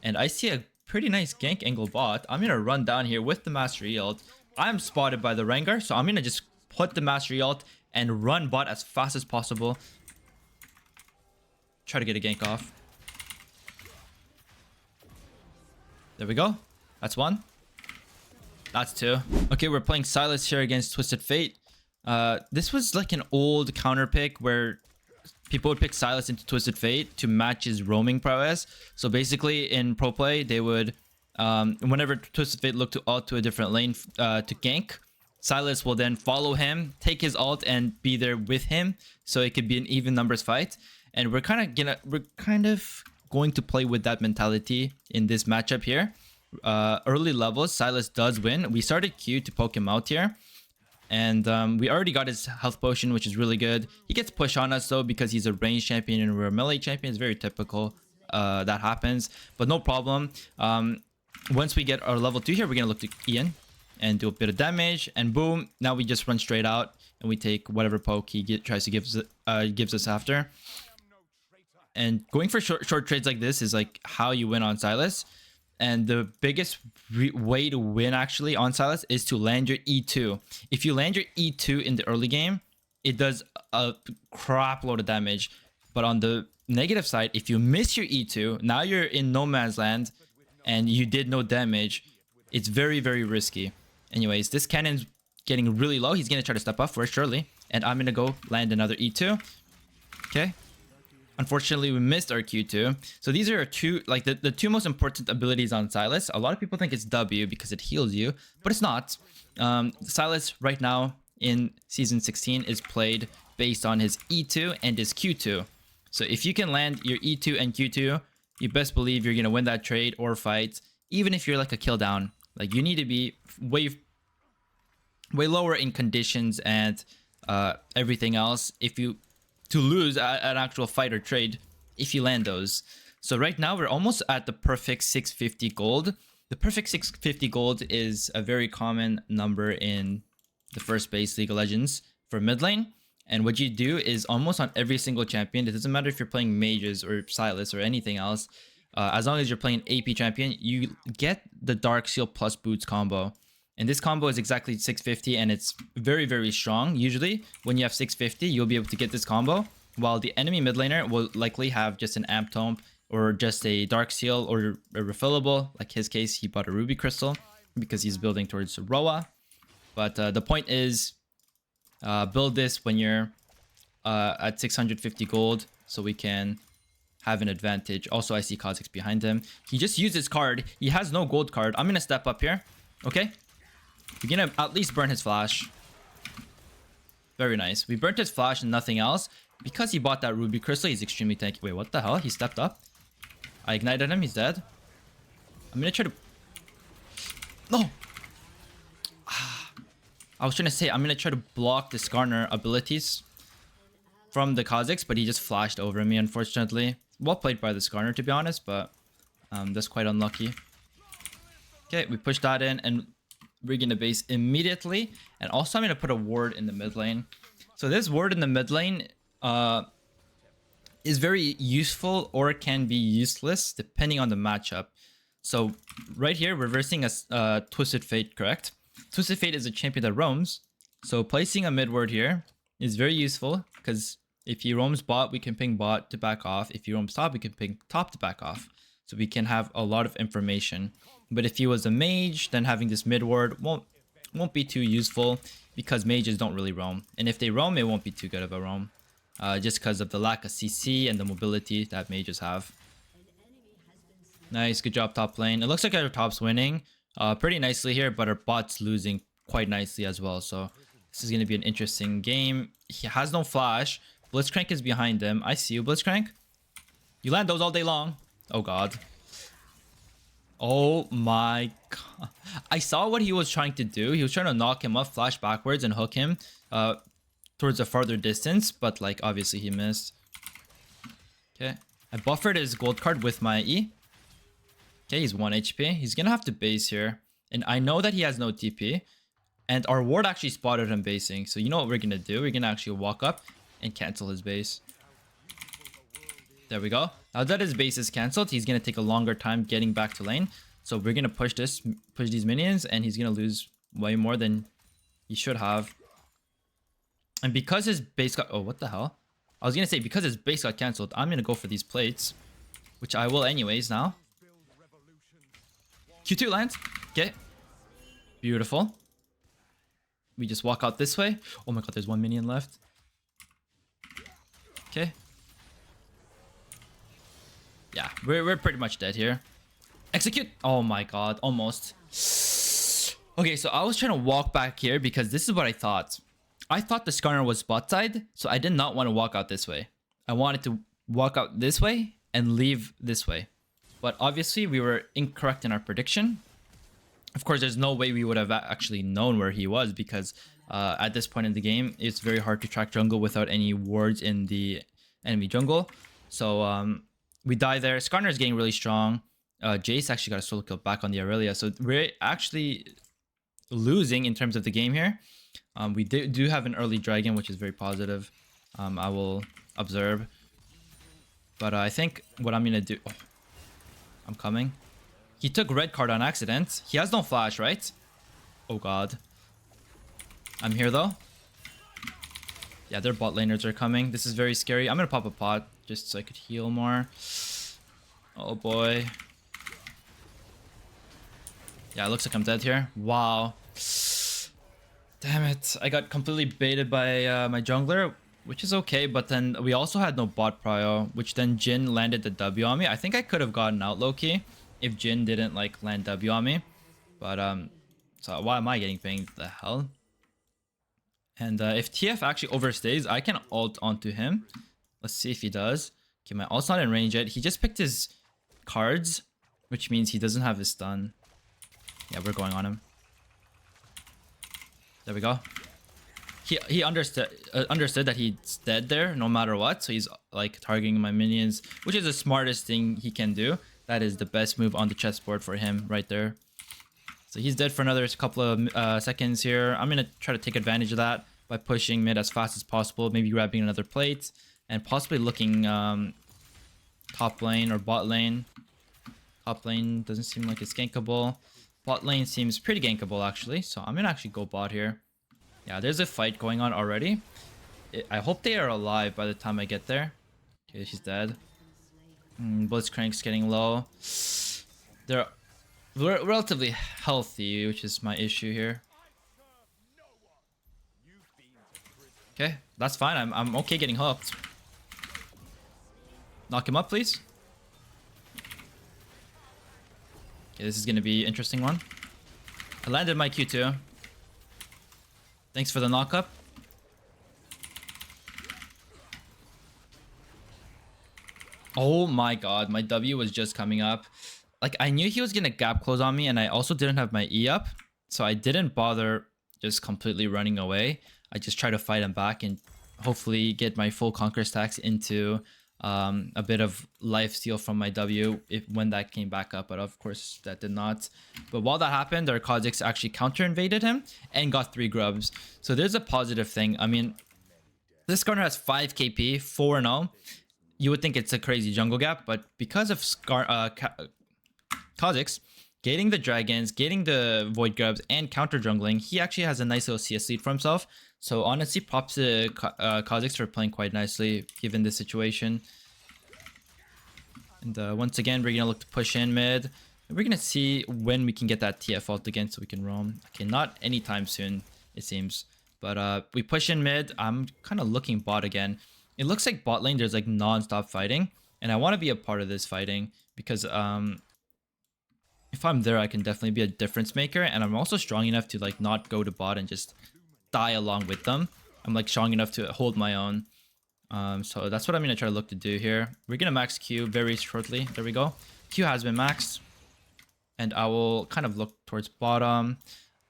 And I see a pretty nice gank angle bot. I'm gonna run down here with the Mastery ult. I'm spotted by the Rengar, so I'm gonna just put the Mastery ult and run bot as fast as possible. Try to get a gank off. There we go. That's one. That's two. Okay, we're playing Sylas here against Twisted Fate. This was like an old counter pick where people would pick Sylas into Twisted Fate to match his roaming prowess. So basically in pro play, they would, whenever Twisted Fate looked to ult to a different lane to gank, Sylas will then follow him, take his ult, and be there with him. So it could be an even numbers fight. And we're kind of going to play with that mentality in this matchup here. Early levels, Sylas does win. We started Q to poke him out here. And we already got his health potion, which is really good. He gets pushed on us though because he's a range champion and we're a melee champion. It's very typical that happens, but no problem. Once we get our level 2 here, we're gonna look to Ian and do a bit of damage, and boom, now we just run straight out and we take whatever poke he tries to gives us after. And going for short trades like this is like how you win on Sylas. And the biggest way to win actually on Sylas is to land your E2. If you land your E2 in the early game, it does a crap load of damage. But on the negative side, if you miss your E2, now you're in no man's land and you did no damage. It's very, very risky. Anyways, this cannon's getting really low. He's going to try to step up for it, surely. And I'm going to go land another E2. Okay. Unfortunately, we missed our Q2. So these are two, like the two most important abilities on Sylas. A lot of people think it's W because it heals you, but it's not. Sylas right now in Season 16 is played based on his E2 and his Q2. So if you can land your E2 and Q2, you best believe you're going to win that trade or fight, even if you're like a kill down. Like you need to be way lower in conditions and everything else to lose an actual fight or trade if you land those. So right now we're almost at the perfect 650 gold. The perfect 650 gold is a very common number in the first base League of Legends for mid lane. And what you do is almost on every single champion, it doesn't matter if you're playing mages or Sylas or anything else, as long as you're playing AP champion, you get the Dark Seal plus boots combo. And this combo is exactly 650 and it's very, very strong. Usually when you have 650, you'll be able to get this combo, while the enemy mid laner will likely have just an Amp Tome or just a Dark Seal or a refillable. Like his case, he bought a Ruby Crystal because he's building towards Roa. But the point is, build this when you're at 650 gold so we can have an advantage. Also, I see Kha'Zix behind him. He just used his card. He has no gold card. I'm going to step up here. Okay. We're going to at least burn his flash. Very nice. We burnt his flash and nothing else. Because he bought that Ruby Crystal, he's extremely tanky. Wait, what the hell? He stepped up. I ignited him. He's dead. I'm going to try to... No! I was trying to say, I'm going to try to block the Skarner abilities from the Kha'Zix, but he just flashed over me, unfortunately. Well played by the Skarner, to be honest, but that's quite unlucky. Okay, we pushed that in, and we're going to base immediately. And also, I'm going to put a ward in the mid lane. So this ward in the mid lane is very useful or can be useless, depending on the matchup. So right here, we're versing a Twisted Fate, correct? Twisted Fate is a champion that roams, so placing a mid ward here is very useful because if he roams bot, we can ping bot to back off. If he roams top, we can ping top to back off. So we can have a lot of information. But if he was a mage, then having this mid ward won't be too useful because mages don't really roam. And if they roam, it won't be too good of a roam. Just because of the lack of CC and the mobility that mages have. Nice, good job top lane. It looks like our top's winning pretty nicely here, but our bot's losing quite nicely as well. So this is going to be an interesting game. He has no flash. Blitzcrank is behind him. I see you, Blitzcrank. You land those all day long. Oh god. Oh my god. I saw what he was trying to do. He was trying to knock him up, flash backwards, and hook him towards a farther distance. But like, obviously he missed. Okay. I buffered his gold card with my E. Okay, he's 1 HP. He's gonna have to base here. And I know that he has no TP. And our ward actually spotted him basing. So you know what we're gonna do? We're gonna actually walk up and cancel his base. There we go. Now that his base is cancelled, he's gonna take a longer time getting back to lane. So we're gonna push these minions, and he's gonna lose way more than he should have. And because his base got... Oh, what the hell? I was gonna say, because his base got cancelled, I'm gonna go for these plates, which I will anyways now. Q2 lands. Okay. Beautiful. We just walk out this way. Oh my god, there's one minion left. Okay. Yeah, we're pretty much dead here. Execute. Oh my god, almost. Okay, so I was trying to walk back here because this is what I thought. I thought the Skarner was bot side, so I did not want to walk out this way. I wanted to walk out this way and leave this way. But obviously, we were incorrect in our prediction. Of course, there's no way we would have actually known where he was because at this point in the game, it's very hard to track jungle without any wards in the enemy jungle. So we die there. Skarner is getting really strong. Jace actually got a solo kill back on the Aurelia. So we're actually losing in terms of the game here. We do have an early dragon, which is very positive. I will observe. But I think what I'm going to do... Oh, I'm coming. He took red card on accident. He has no flash, right? Oh god. I'm here though. Yeah, their bot laners are coming. This is very scary. I'm going to pop a pot just so I could heal more. Oh boy. Yeah, it looks like I'm dead here. Wow. Damn it. I got completely baited by my jungler, which is okay. But then we also had no bot prio, which then Jhin landed the W on me. I think I could have gotten out low-key if Jhin didn't like land W on me. But so why am I getting pinged? The hell? And if TF actually overstays, I can ult onto him. Let's see if he does. Okay, my ult's not in range yet. He just picked his cards, which means he doesn't have his stun. Yeah, we're going on him. There we go. He understood that he's dead there no matter what. So he's like targeting my minions, which is the smartest thing he can do. That is the best move on the chessboard for him right there. So he's dead for another couple of seconds here. I'm going to try to take advantage of that by pushing mid as fast as possible. Maybe grabbing another plate and possibly looking top lane or bot lane. Top lane doesn't seem like it's gankable. Bot lane seems pretty gankable actually. So I'm going to actually go bot here. Yeah, there's a fight going on already. I hope they are alive by the time I get there. Okay, she's dead. Blitzcrank's getting low. They're relatively healthy, which is my issue here. Okay, that's fine. I'm okay getting hooked. Knock him up, please. Okay, this is gonna be an interesting one. I landed my Q2. Thanks for the knock up. Oh my god, my W was just coming up. Like, I knew he was gonna gap close on me, and I also didn't have my E up, so I didn't bother just completely running away. I just tried to fight him back and hopefully get my full conquer stacks into a bit of life steal from my W when that came back up, but of course that did not. But while that happened, our Kha'Zix actually counter invaded him and got 3 grubs. So there's a positive thing. I mean, this corner has 5 KP, 4-0. You would think it's a crazy jungle gap, but because of Kha'Zix getting the dragons, getting the void grubs, and counter jungling, he actually has a nice little CS lead for himself. So honestly, props to Kha'Zix for playing quite nicely given the situation. And once again, we're gonna look to push in mid. And we're gonna see when we can get that TF ult again so we can roam. Okay, not anytime soon, it seems. But we push in mid. I'm kind of looking bot again. It looks like bot lane there's like non-stop fighting, and I want to be a part of this fighting because if I'm there, I can definitely be a difference maker, and I'm also strong enough to like not go to bot and just die along with them. I'm like strong enough to hold my own. So that's what I'm gonna try to look to do here. We're gonna max Q very shortly. There we go. Q has been maxed, and I will kind of look towards bottom.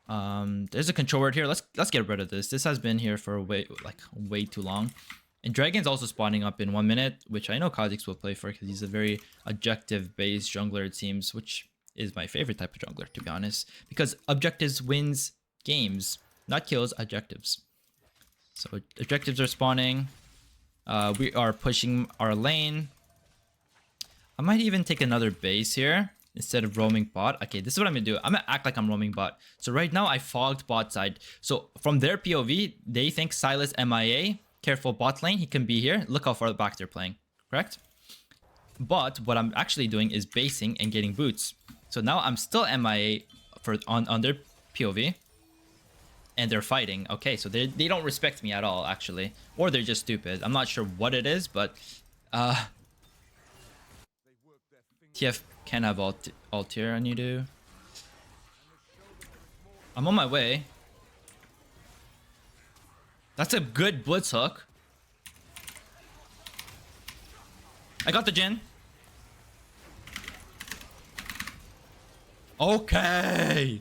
There's a control word here. Let's get rid of this. This has been here for way too long. And Dragon's also spawning up in 1 minute, which I know Kha'Zix will play for because he's a very objective-based jungler, it seems, which is my favorite type of jungler, to be honest. Because objectives wins games, not kills, objectives. So objectives are spawning. We are pushing our lane. I might even take another base here instead of roaming bot. Okay, this is what I'm gonna do. I'm gonna act like I'm roaming bot. So right now I fogged bot side. So from their POV, they think Sylas MIA. Careful bot lane, he can be here. Look how far back they're playing, correct? But what I'm actually doing is basing and getting boots. So now I'm still MIA on their POV. And they're fighting. Okay, so they don't respect me at all, actually. Or they're just stupid. I'm not sure what it is, but... TF can have ult here, I need to... I'm on my way. That's a good blitz hook. I got the Jhin. Okay.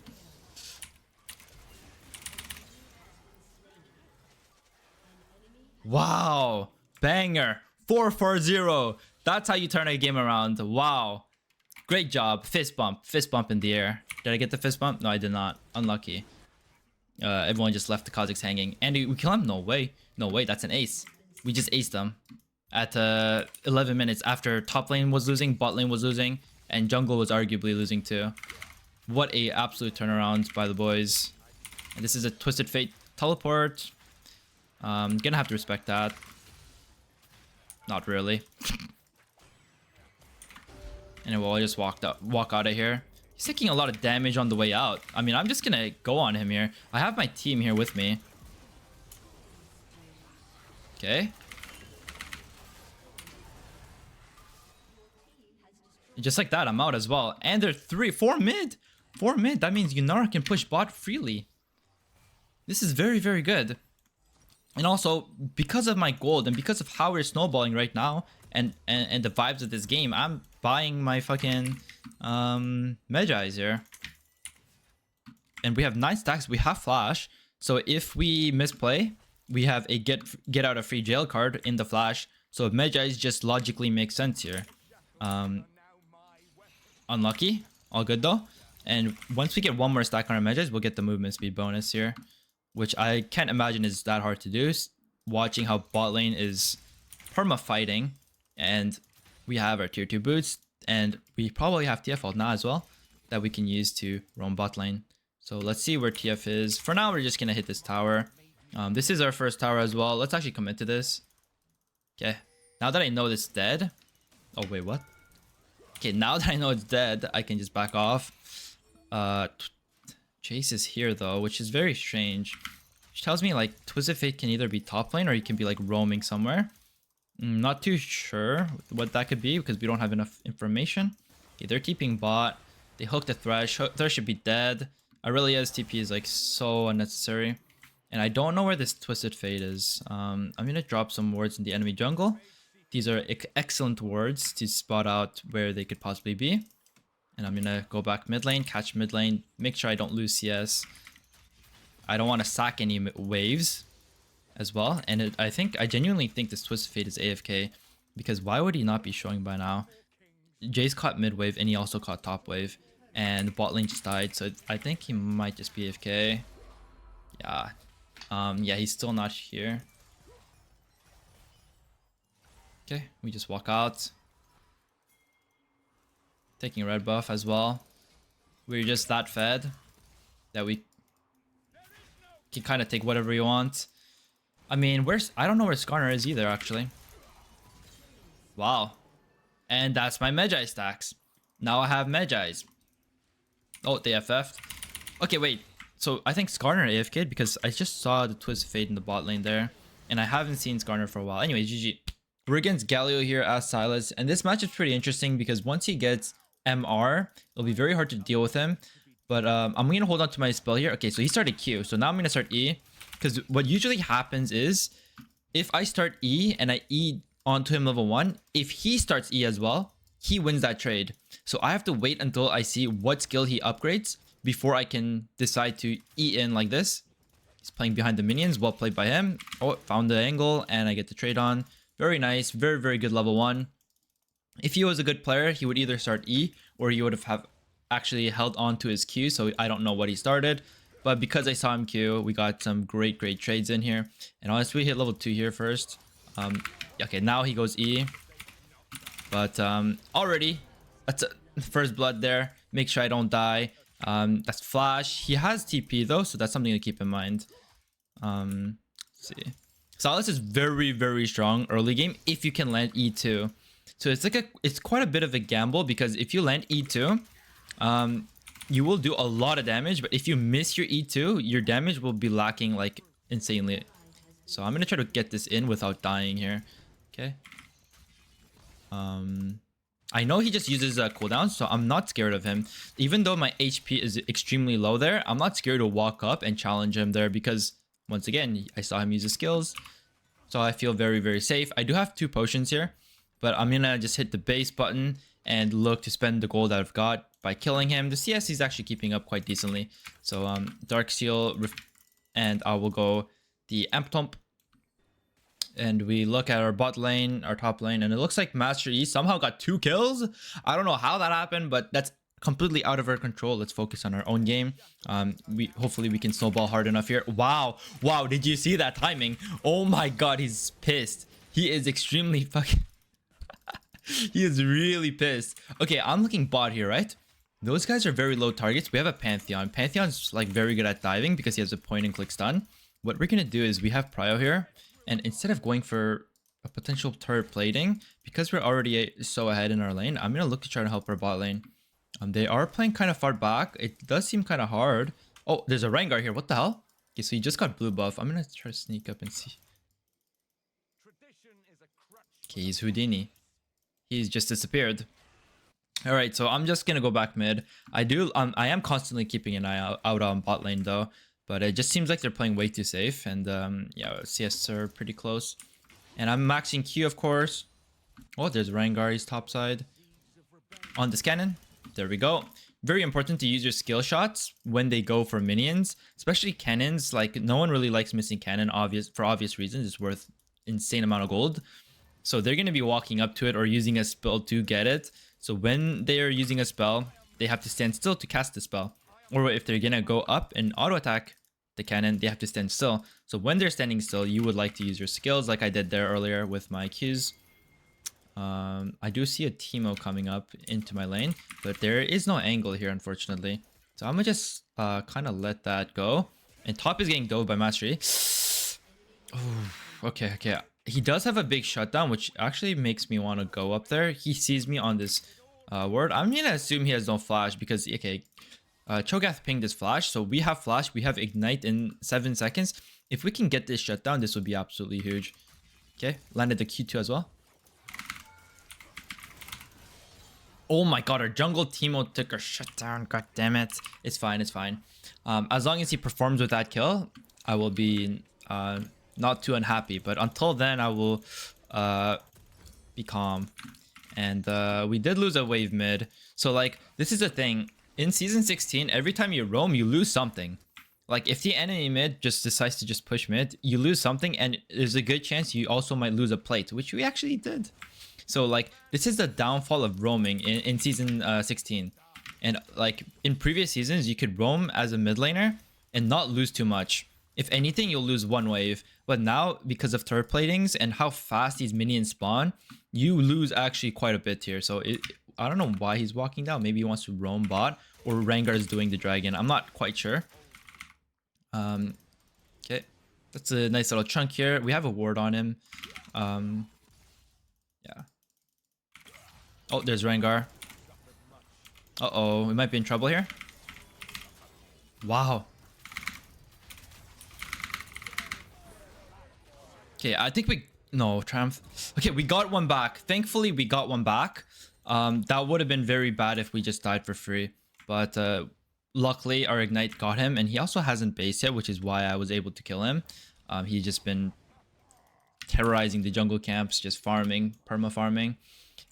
Wow. Banger. 4-4-0. That's how you turn a game around. Wow. Great job. Fist bump. Fist bump in the air. Did I get the fist bump? No, I did not. Unlucky. Everyone just left the Kazakhs hanging. And we kill him? No way. No way. That's an ace. We just aced them. At 11 minutes after top lane was losing, bot lane was losing, and jungle was arguably losing too. What a absolute turnaround by the boys. And this is a Twisted Fate teleport. Gonna have to respect that. Not really. Anyway, I'll just walk out of here. He's taking a lot of damage on the way out. I mean, I'm just gonna go on him here. I have my team here with me. Okay. Just like that, I'm out as well. And they're 4 mid. 4 mid. That means Yunara can push bot freely. This is very, very good. And also, because of my gold and because of how we're snowballing right now and the vibes of this game, I'm buying my fucking Magi's here. And we have 9 stacks. We have flash. So if we misplay, we have a get out of free jail card in the flash. So Magi's just logically makes sense here. Unlucky. All good though. And once we get 1 more stack on our Magi's, we'll get the movement speed bonus here. Which I can't imagine is that hard to do. Watching how bot lane is perma fighting. And we have our tier 2 boots. And we probably have TF ult now as well. That we can use to roam bot lane. So let's see where TF is. For now, we're just going to hit this tower. This is our first tower as well. Let's actually commit to this. Okay. Now that I know it's dead. Oh, wait, what? Okay, now that I know it's dead, I can just back off. Chase is here though, which is very strange. Which tells me like Twisted Fate can either be top lane or he can be like roaming somewhere. Not too sure what that could be because we don't have enough information. Okay, they're keeping bot. They hooked the Thresh. Thresh should be dead. Aurelia's TP is like so unnecessary. And I don't know where this Twisted Fate is. I'm gonna drop some wards in the enemy jungle. These are excellent wards to spot out where they could possibly be. And I'm gonna go back mid lane, catch mid lane, make sure I don't lose CS. I don't want to sack any waves as well. And I genuinely think this Twisted Fate is AFK because why would he not be showing by now? Jay's caught mid wave and he also caught top wave. And the bot lane just died, so I think he might just be AFK. Yeah. Yeah, he's still not here. Okay, we just walk out. Taking a red buff as well. We're just that fed that we can kind of take whatever we want. I mean, I don't know where Skarner is either, actually. Wow. And that's my Magi stacks. Now I have Magi's. Oh, they FF'd. Okay, wait. So I think Skarner AFK'd because I just saw the Twisted Fate in the bot lane there. And I haven't seen Skarner for a while. Anyway, GG. We're against Galio here as Sylas. And this match is pretty interesting because once he gets MR, it'll be very hard to deal with him. But I'm going to hold on to my spell here. Okay, so he started Q. So now I'm going to start E. Because what usually happens is if I start E and I E onto him level 1, if he starts E as well, he wins that trade. So I have to wait until I see what skill he upgrades before I can decide to E in like this. He's playing behind the minions. Well played by him. Oh, found the angle and I get the trade on. Very nice. Very, very good level 1. If he was a good player, he would either start E or he would have actually held on to his Q. So I don't know what he started. But because I saw him Q, we got some great trades in here. And honestly, we hit level 2 here first. Okay, now he goes E. But already, that's a first blood there. Make sure I don't die. That's flash. He has TP though, so that's something to keep in mind. Let's see. Sylas is very, very strong early game if you can land E2. So it's quite a bit of a gamble, because if you land E2, you will do a lot of damage, but if you miss your E2, your damage will be lacking like insanely. So I'm gonna try to get this in without dying here. Okay. I know he just uses a cooldown, so I'm not scared of him. Even though my HP is extremely low there, I'm not scared to walk up and challenge him there, because once again, I saw him use his skills. So I feel very, very safe. I do have 2 potions here, but I'm gonna just hit the base button and look to spend the gold that I've got by killing him. The CS is actually keeping up quite decently. So Dark Seal, and I will go the Amp Tomp. And we look at our bot lane, our top lane, and it looks like Master Yi somehow got 2 kills. I don't know how that happened, but that's completely out of our control. Let's focus on our own game. Hopefully we can snowball hard enough here. Wow, did you see that timing? Oh my god, he's pissed. He is extremely fucking he is really pissed. Okay, I'm looking bot here, right? Those guys are very low targets. We have a Pantheon. Pantheon's like very good at diving because he has a point and click stun. What we're gonna do is we have Prio here, and instead of going for a potential turret plating, because we're already so ahead in our lane, I'm gonna look to try to help our bot lane. They are playing kind of far back. It does seem kind of hard. Oh, there's a Rengar here. What the hell? Okay, so he just got blue buff. I'm gonna try to sneak up and see. Okay, he's Houdini. He's just disappeared. All right, so I'm just gonna go back mid. I am constantly keeping an eye out on bot lane though, but it just seems like they're playing way too safe. And yeah, CS are pretty close. And I'm maxing Q, of course. Oh, there's Rengar. He's topside. On this cannon. There we go. Very important to use your skill shots when they go for minions, especially cannons. Like, no one really likes missing cannon, for obvious reasons. It's worth insane amount of gold. So they're going to be walking up to it or using a spell to get it. So when they are using a spell, they have to stand still to cast the spell. Or if they're going to go up and auto attack the cannon, they have to stand still. So when they're standing still, you would like to use your skills like I did there earlier with my Qs. I do see a Teemo coming up into my lane, but there is no angle here, unfortunately. So I'm gonna just kind of let that go. And top is getting dove by Mastery. Oh, okay. He does have a big shutdown, which actually makes me want to go up there. He sees me on this ward. I'm gonna assume he has no flash because, okay, Cho'Gath pinged this flash. So we have flash, we have ignite in 7 seconds. If we can get this shutdown, this would be absolutely huge. Okay, landed the Q2 as well. Oh my god, our jungle Teemo took a shutdown. God damn it. It's fine, it's fine. As long as he performs with that kill, I will be not too unhappy. But until then, I will be calm. And we did lose a wave mid. So like, this is the thing. In Season 16, every time you roam, you lose something. Like, if the enemy mid just decides to just push mid, you lose something. And there's a good chance you also might lose a plate, which we actually did. So like, this is the downfall of roaming in Season 16. And like, in previous seasons, you could roam as a mid laner and not lose too much. If anything, you'll lose one wave. But now, because of turret platings and how fast these minions spawn, you lose actually quite a bit here. So I don't know why he's walking down. Maybe he wants to roam bot, or Rengar is doing the dragon. I'm not quite sure. Okay, that's a nice little chunk here. We have a ward on him. Yeah. Oh, there's Rengar. Uh-oh, we might be in trouble here. Wow. Okay, I think no, Triumph. Okay, we got one back. Thankfully, we got one back. That would have been very bad if we just died for free. But luckily, our Ignite got him. And he also hasn't based yet, which is why I was able to kill him. He's just been terrorizing the jungle camps, just farming, perma-farming.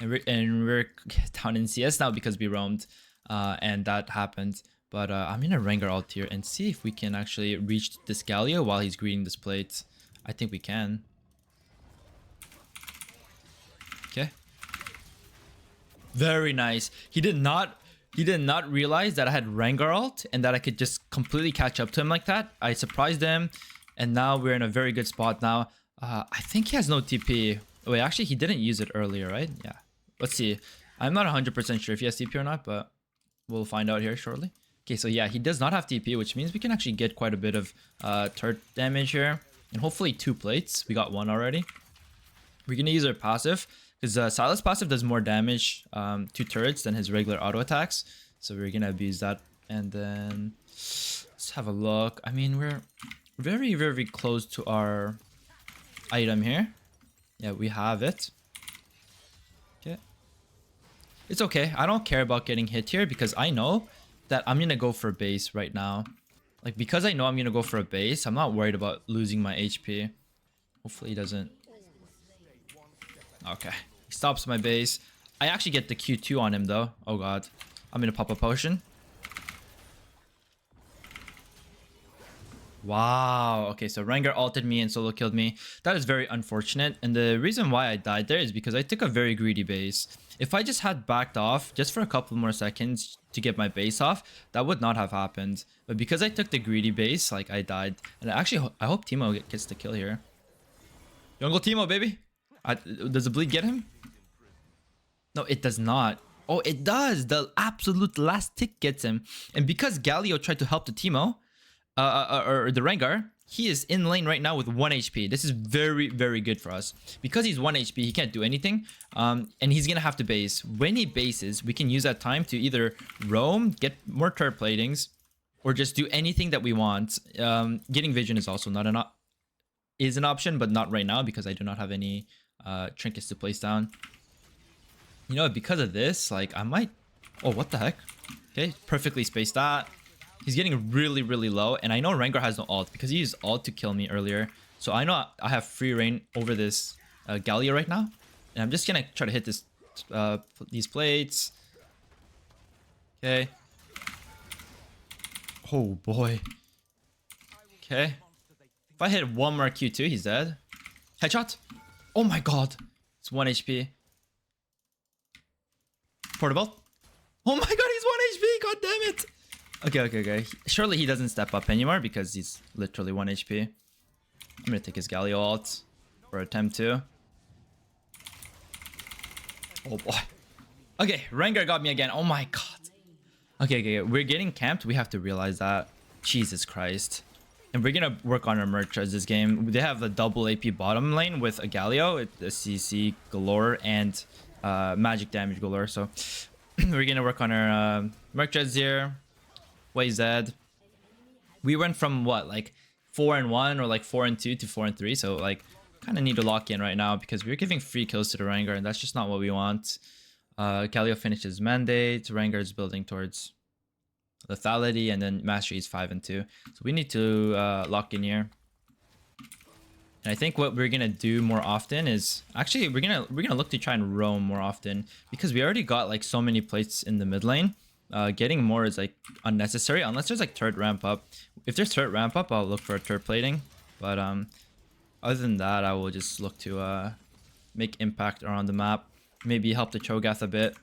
And we're down in CS now because we roamed, and that happened. But I'm gonna Rengar ult here and see if we can actually reach this Galio while he's greeting this plate. I think we can. Okay. Very nice. He did not realize that I had Rengar ult and that I could just completely catch up to him like that. I surprised him, and now we're in a very good spot now. I think he has no TP. Wait, actually, he didn't use it earlier, right? Yeah. Let's see. I'm not 100% sure if he has TP or not, but we'll find out here shortly. Okay, so yeah, he does not have TP, which means we can actually get quite a bit of turret damage here. And hopefully 2 plates. We got 1 already. We're going to use our passive, because Sylas passive does more damage to turrets than his regular auto attacks. So we're going to abuse that. And then let's have a look. I mean, we're very, very close to our item here. Yeah, we have it. Okay. It's okay. I don't care about getting hit here because I know that I'm going to go for a base right now. Like, because I know I'm going to go for a base, I'm not worried about losing my HP. Hopefully he doesn't. Okay. He stops my base. I actually get the Q2 on him though. Oh god. I'm going to pop a potion. Wow. Okay, so Rengar ulted me and solo killed me. That is very unfortunate. And the reason why I died there is because I took a very greedy base. If I just had backed off just for a couple more seconds to get my base off, that would not have happened. But because I took the greedy base, like, I died. And actually, I hope Teemo gets the kill here. Jungle Teemo, baby. Does the bleed get him? No, it does not. Oh, it does. The absolute last tick gets him. And because Galio tried to help the Teemo, or the Rengar, he is in lane right now with 1 HP. This is very, very good for us. Because he's 1 HP, he can't do anything. And he's going to have to base. When he bases, we can use that time to either roam, get more turret platings, or just do anything that we want. Getting vision is also not an option, but not right now because I do not have any trinkets to place down. You know, because of this, like, I might... Oh, what the heck? Okay, perfectly spaced that. He's getting really, really low. And I know Rengar has no ult because he used ult to kill me earlier. So I know I have free reign over this Galio right now. And I'm just going to try to hit this these plates. Okay. Oh, boy. Okay. If I hit one more Q2, he's dead. Headshot. Oh, my God. It's 1 HP. Portable. Oh, my God. He's 1 HP. God damn it. Okay. Surely he doesn't step up anymore because he's literally 1 HP. I'm gonna take his Galio ult or attempt to. Oh boy. Okay, Rengar got me again. Oh my god. Okay. We're getting camped. We have to realize that. Jesus Christ. And we're gonna work on our merch as this game. They have a double AP bottom lane with a Galio, a CC galore, and magic damage galore. So we're gonna work on our merch as here. YZ. We went from what, like 4-1 or like 4-2 to 4-3, so like kind of need to lock in right now because we're giving free kills to the Rengar and that's just not what we want. Galio finishes mandate. Rengar is building towards lethality, and then mastery is 5-2, so we need to lock in here. And I think what we're gonna do more often is actually we're gonna look to try and roam more often because we already got like so many plates in the mid lane. Getting more is like unnecessary unless there's like turret ramp up. If there's turret ramp up, I'll look for a turret plating. But other than that, I will just look to make impact around the map. Maybe help the Cho'Gath a bit.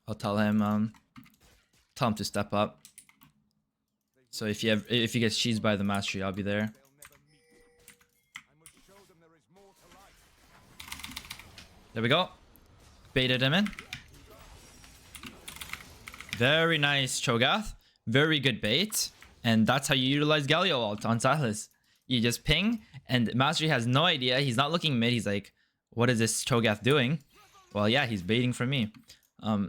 I'll tell him to step up. So if he gets cheesed by the mastery, I'll be there. There we go. Baited him in. Very nice, Cho'Gath. Very good bait. And that's how you utilize Galio ult on Sylas. You just ping, and Mastery has no idea. He's not looking mid. He's like, what is this Cho'Gath doing? Well, yeah, he's baiting for me. I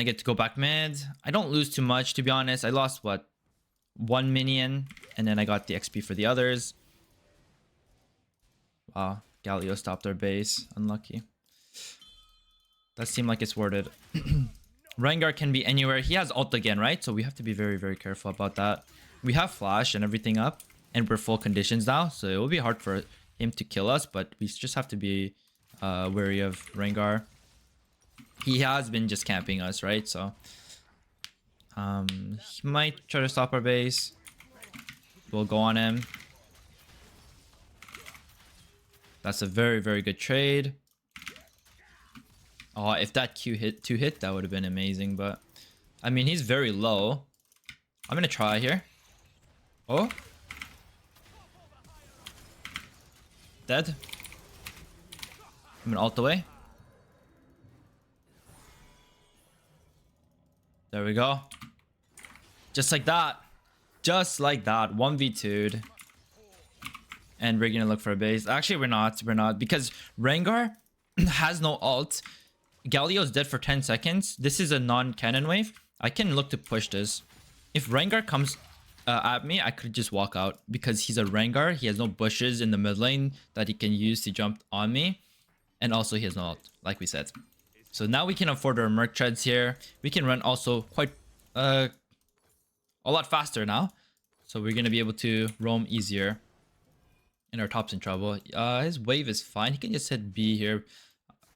get to go back mid. I don't lose too much, to be honest. I lost, what, 1 minion, and then I got the XP for the others. Wow, Galio stopped our base. Unlucky. That seemed like it's worded. Rengar can be anywhere. He has ult again, right? So we have to be very, very careful about that. We have flash and everything up, and we're full conditions now, so it will be hard for him to kill us, but we just have to be wary of Rengar. He has been just camping us, right? So he might try to stop our base. We'll go on him. That's a very, very good trade. Oh, if that Q hit 2 hit, that would have been amazing, but I mean, he's very low. I'm gonna try here. Oh, dead. I'm gonna ult away. There we go. Just like that. Just like that. 1v2'd. And we're gonna look for a base. Actually, we're not. We're not. Because Rengar has no ult. Galio's dead for 10 seconds. This is a non-cannon wave. I can look to push this. If Rengar comes at me, I could just walk out. Because he's a Rengar. He has no bushes in the mid lane that he can use to jump on me. And also he has no ult, like we said. So now we can afford our Merc Treads here. We can run also quite a lot faster now. So we're going to be able to roam easier. And our top's in trouble. His wave is fine. He can just hit B here,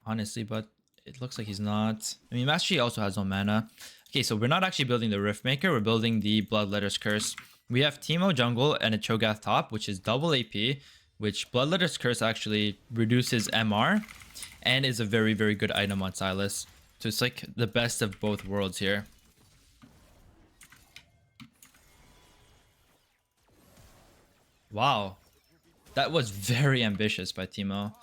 honestly, but it looks like he's not. I mean, Mastery also has no mana. Okay, so we're not actually building the Riftmaker. We're building the Bloodletter's Curse. We have Teemo jungle and a Cho'Gath top, which is double AP, which Bloodletter's Curse actually reduces MR and is a very, very good item on Sylas. So it's like the best of both worlds here. Wow. That was very ambitious by Teemo.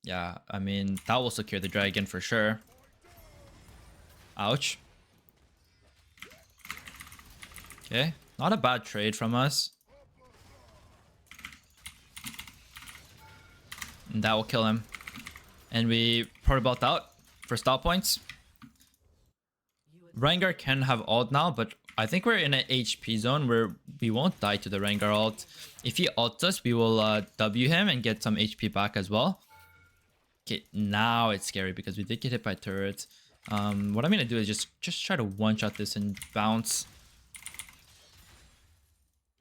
Yeah, I mean, that will secure the dragon for sure. Ouch. Okay, not a bad trade from us. And that will kill him. And we portabelt out for stop points. Rengar can have ult now, but I think we're in an HP zone where we won't die to the Rengar ult. If he ults us, we will W him and get some HP back as well. Okay, now it's scary because we did get hit by turret. What I'm gonna do is just try to one-shot this and bounce.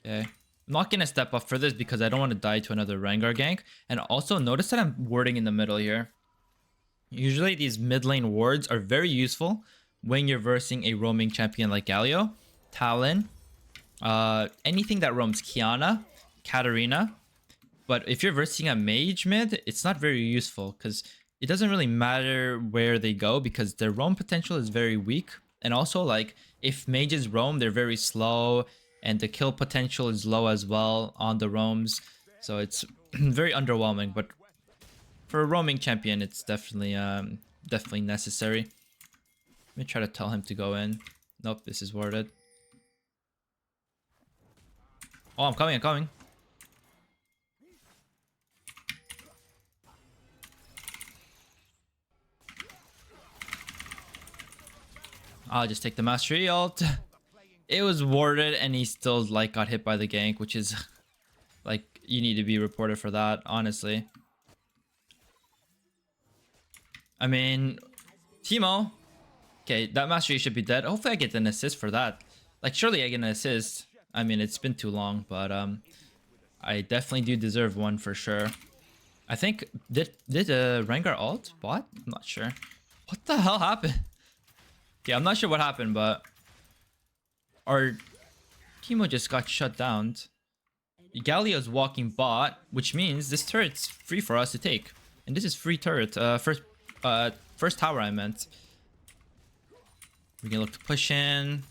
Okay. I'm not gonna step up for this because I don't want to die to another Rengar gank. And also notice that I'm warding in the middle here. Usually these mid lane wards are very useful when you're versing a roaming champion like Galio, Talon, anything that roams, Kiana, Katarina. But if you're versing a mage mid, it's not very useful because it doesn't really matter where they go because their roam potential is very weak. And also, like, if mages roam, they're very slow and the kill potential is low as well on the roams. So it's very underwhelming. But for a roaming champion, it's definitely necessary. Let me try to tell him to go in. Nope, this is warded. Oh, I'm coming, I'm coming. I'll just take the Mastery ult. It was warded and he still like got hit by the gank, which is like, you need to be reported for that, honestly. I mean, Teemo. Okay, that Mastery should be dead. Hopefully I get an assist for that. Like, surely I get an assist. I mean, it's been too long, but I definitely do deserve one for sure. I think, did Rengar ult bot? I'm not sure. What the hell happened? Yeah, I'm not sure what happened, but our Teemo just got shut down. Galio's walking bot, which means this turret's free for us to take. And this is free turret. First tower I meant. We can look to push in.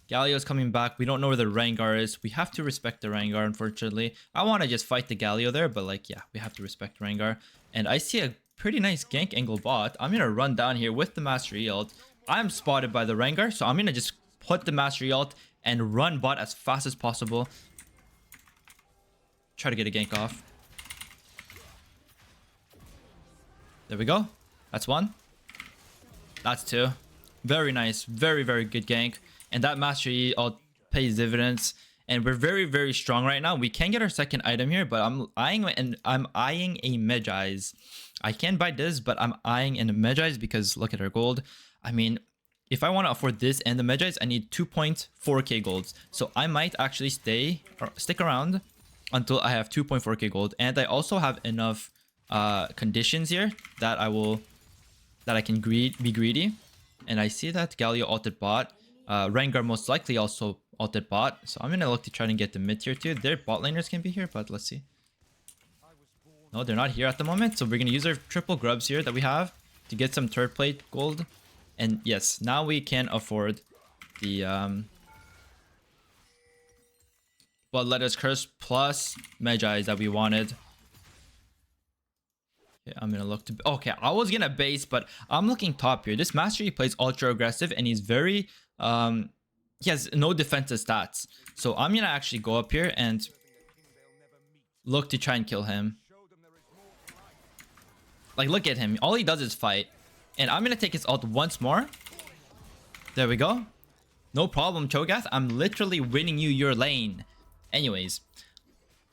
Galio's coming back. We don't know where the Rengar is. We have to respect the Rengar, unfortunately. I want to just fight the Galio there, but like, yeah, we have to respect Rengar. And I see a pretty nice gank angle bot. I'm going to run down here with the Mastery ult. I'm spotted by the Rengar, so I'm going to just put the Mastery ult and run bot as fast as possible. Try to get a gank off. There we go. That's one. That's two. Very nice. Very, very good gank. And that Mastery ult pays dividends. And we're very, very strong right now. We can get our second item here, but I'm eyeing a Medjay's. I can buy this, but I'm eyeing a Medjay's because look at our gold. I mean, if I want to afford this and the Medjay's, I need 2.4k golds. So I might actually stick around until I have 2.4k gold. And I also have enough conditions here that I can be greedy. And I see that Galio ulted bot. Rengar most likely also ulted bot. So I'm gonna look to try and get the mid tier too. Their bot laners can be here, but let's see. No, they're not here at the moment. So we're gonna use our triple grubs here that we have to get some third plate gold. And yes, now we can afford the Bloodletter's Curse plus Medjay's that we wanted. Okay, I'm gonna look to... Okay, I was gonna base, but I'm looking top here. This master, he plays ultra aggressive, and he's very... He has no defensive stats. So I'm gonna actually go up here and look to try and kill him. Like, look at him. All he does is fight. And I'm gonna take his ult once more. There we go. No problem, Cho'Gath. I'm literally winning you your lane. Anyways,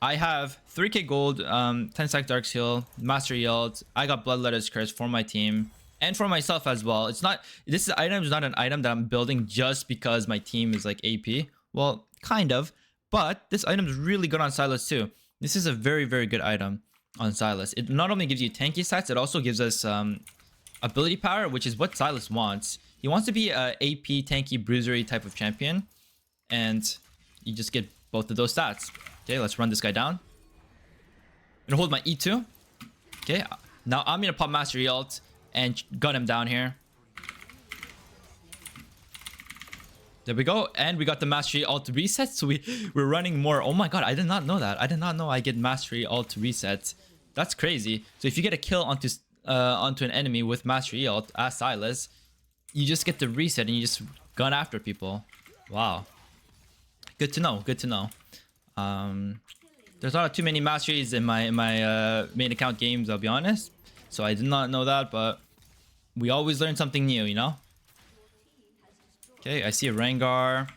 I have 3k gold, 10 stack Dark Seal, Master Yield. I got Bloodletter's Curse for my team and for myself as well. It's not, this item is not an item that I'm building just because my team is like AP. Well, kind of, but this item is really good on Sylas too. This is a very, very good item on Sylas. It not only gives you tanky stats, it also gives us ability power, which is what Sylas wants. He wants to be a AP, tanky, bruisery type of champion, and you just get both of those stats. Okay, let's run this guy down. I'm gonna hold my E2. Okay, now I'm gonna pop Mastery ult and gun him down here. There we go, and we got the Mastery ult reset, so we're running more. Oh my god, I did not know that. I did not know I get Mastery ult reset. That's crazy. So if you get a kill onto an enemy with Mastery ult as Sylas, you just get the reset and you just gun after people. Wow. Good to know. Good to know. There's not too many masteries in my main account games, I'll be honest. So I did not know that, but we always learn something new, you know? Okay, I see a Rengar.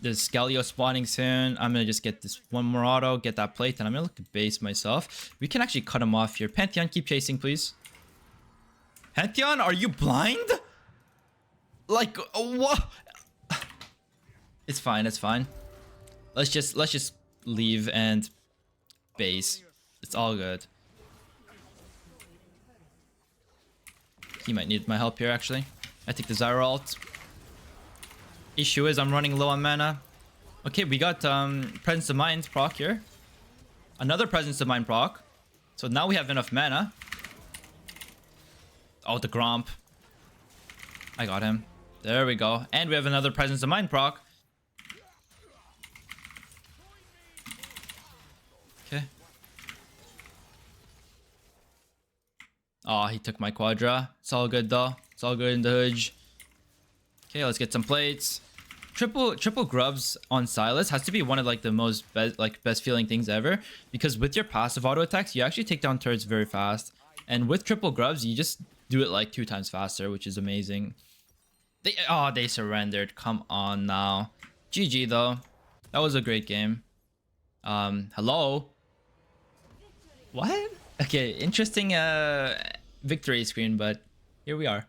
There's Galio spawning soon. I'm gonna just get this one more auto, get that plate, and I'm gonna look to base myself. We can actually cut him off here. Pantheon, keep chasing, please. Pantheon, are you blind? Like, what? It's fine, it's fine. Let's just leave and base. It's all good. He might need my help here, actually. I take the Zyra ult. Issue is I'm running low on mana. Okay, we got Presence of Mind proc here. Another Presence of Mind proc. So now we have enough mana. Oh, the Gromp. I got him. There we go. And we have another Presence of Mind proc. Okay. Oh, he took my Quadra. It's all good though. It's all good in the hood. Okay, let's get some plates. Triple grubs on Sylas has to be one of like the most best feeling things ever, because with your passive auto attacks, you actually take down turrets very fast. And with triple grubs, you just do it like 2 times faster, which is amazing. They surrendered. Come on now. GG though. That was a great game. Hello? What? Okay, interesting victory screen, but here we are.